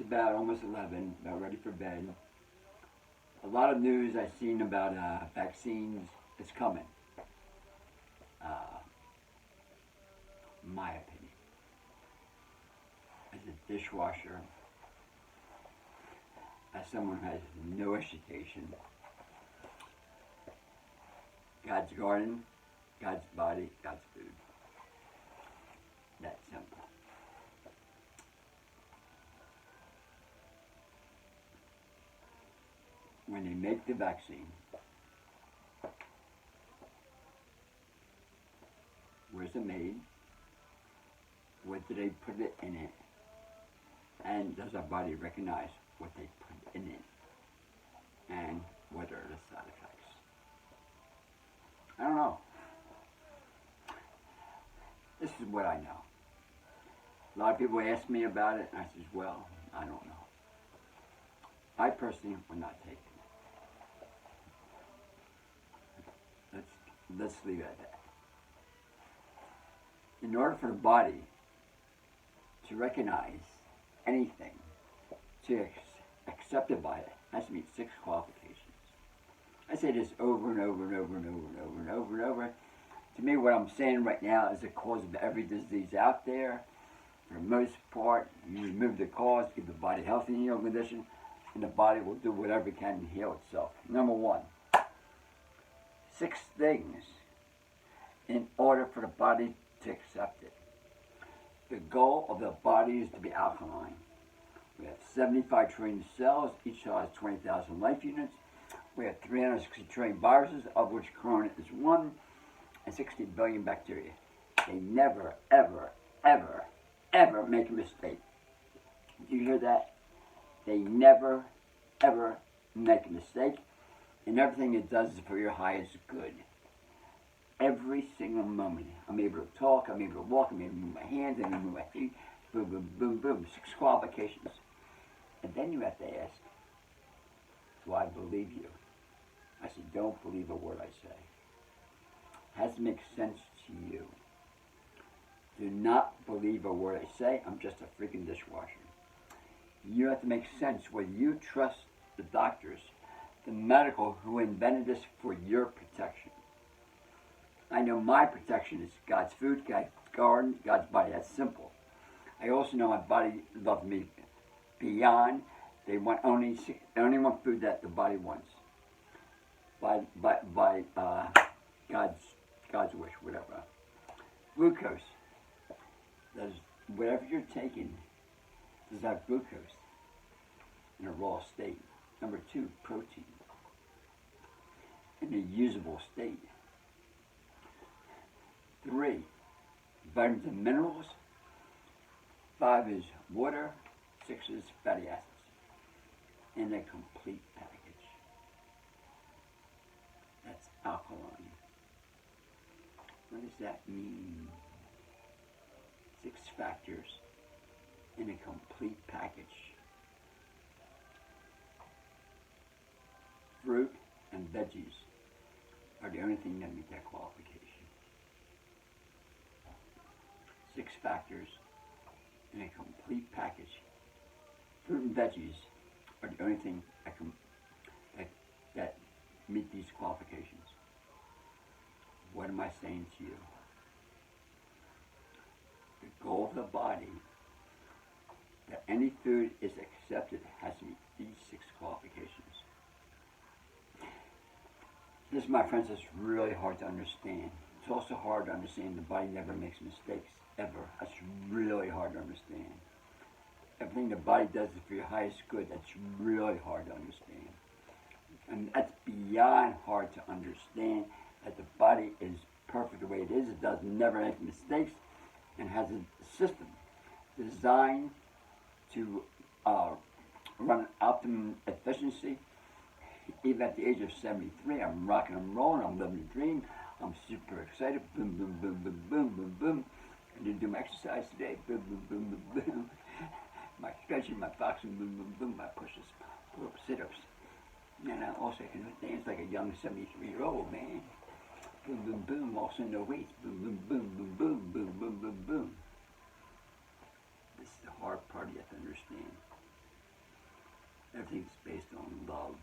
about almost 11, about ready for bed. A lot of news I've seen about vaccines. It's coming. My opinion. As a dishwasher, as someone who has no education, God's garden, God's body, God's food. That simple. When they make the vaccine, where's it made? What do they put it in it? And does our body recognize what they put in it? And what are the side effects? I don't know. This is what I know. A lot of people ask me about it, and I says, well, I don't know. I personally would not take it. Let's leave it at that. In order for the body to recognize anything, to accept it by it, has to meet 6 qualifications. I say this over and over and over and over and over and over and over. To me, what I'm saying right now is the cause of every disease out there. For the most part, you remove the cause, keep the body healthy in your condition, and the body will do whatever it can to heal itself. Number 1, 6 things in order for the body to accept it. The goal of the body is to be alkaline. We have 75 trillion cells, each cell has 20,000 life units. We have 360 trillion viruses, of which corona is one, and 60 billion bacteria. They never, ever, ever, ever make a mistake. Do you hear that? They never, ever make a mistake, and everything it does is for your highest good. Every single moment. I'm able to talk, I'm able to walk, I'm able to move my hands, I'm able to move my feet. Boom, boom, boom, boom. 6 qualifications. And then you have to ask, do I believe you? I said, don't believe a word I say. It has to make sense to you. Do not believe a word I say. I'm just a freaking dishwasher. You have to make sense whether you trust the doctors, the medical who invented this for your protection. I know my protection is God's food, God's garden, God's body. That's simple. I also know my body loves me beyond. They only want food that the body wants. By God's wish, whatever. Glucose. Whatever you're taking does have glucose in a raw state. Number 2, protein in a usable state. 3, vitamins and minerals. 5 is water. 6 is fatty acids. In a complete package. That's alkaline. What does that mean? 6 factors in a complete package. Fruit and veggies are the only thing that meet that qualification. 6 factors in a complete package. Fruit and veggies are the only thing that meet these qualifications. What am I saying to you? The goal of the body, that any food is accepted, has to meet these 6 qualifications. This, my friends, is really hard to understand. It's also hard to understand the body never makes mistakes, ever. That's really hard to understand. Everything the body does is for your highest good. That's really hard to understand. And that's beyond hard to understand, that the body is perfect the way it is. It does never make mistakes and has a system designed to run optimum efficiency. Even at the age of 73, I'm rocking and rolling, I'm living a dream, I'm super excited, boom, boom, boom, boom, boom, boom, boom. I didn't do my exercise today, boom, boom, boom, boom, boom. My stretching, my boxing, boom, boom, boom, my pushes, pull-ups, sit-ups. And I also can dance like a young 73-year-old, man. Boom, boom, boom, also no weights, boom, boom, boom, boom, boom, boom, boom, boom, boom. This is the hard part you have to understand. Everything's based on love.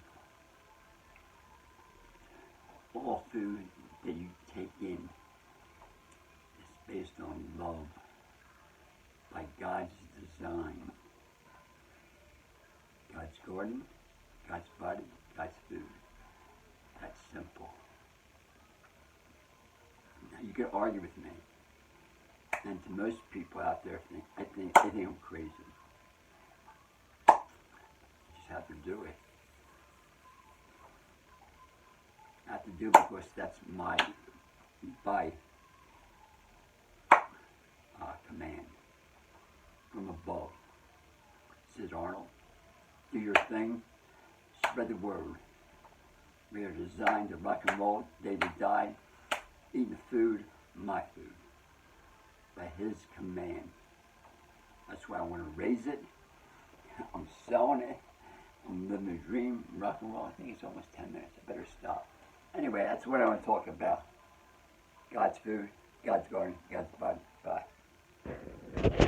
All food that you take in is based on love by God's design. God's garden, God's body, God's food. That's simple. Now you can argue with me. And to most people out there, I think I'm crazy. You just have to do it. I have to do it because that's my by command from above. Says Arnold, do your thing, spread the word. We are designed to rock and roll, David died, eating food, my food, by his command. That's why I want to raise it. I'm selling it. I'm living a dream, rock and roll. I think it's almost 10 minutes. I better stop. Anyway, that's what I want to talk about. God's food, God's garden, God's body. Bye.